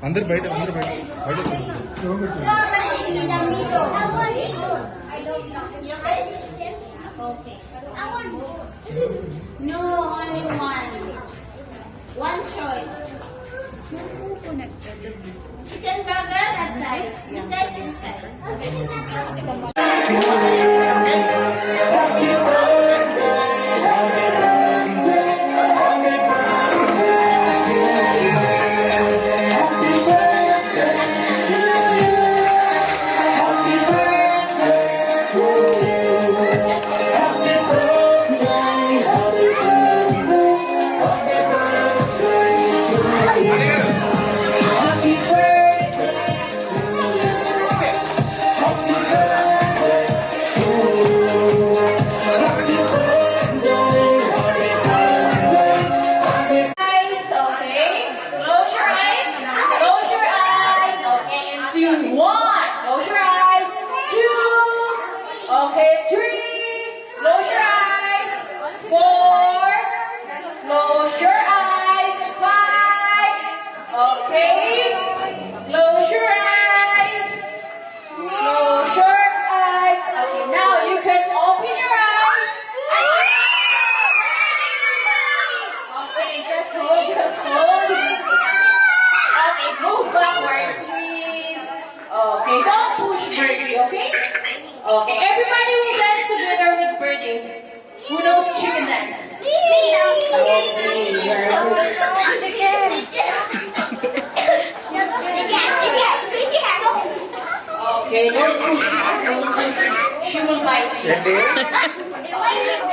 అందరు బయట బయట Okay. No, only one. One choice. Chicken burger that side. You guys this side. Okay, everybody will dance together with Birdie. Who knows chicken dance? Okay, don't push her. Don't push her. She will bite you.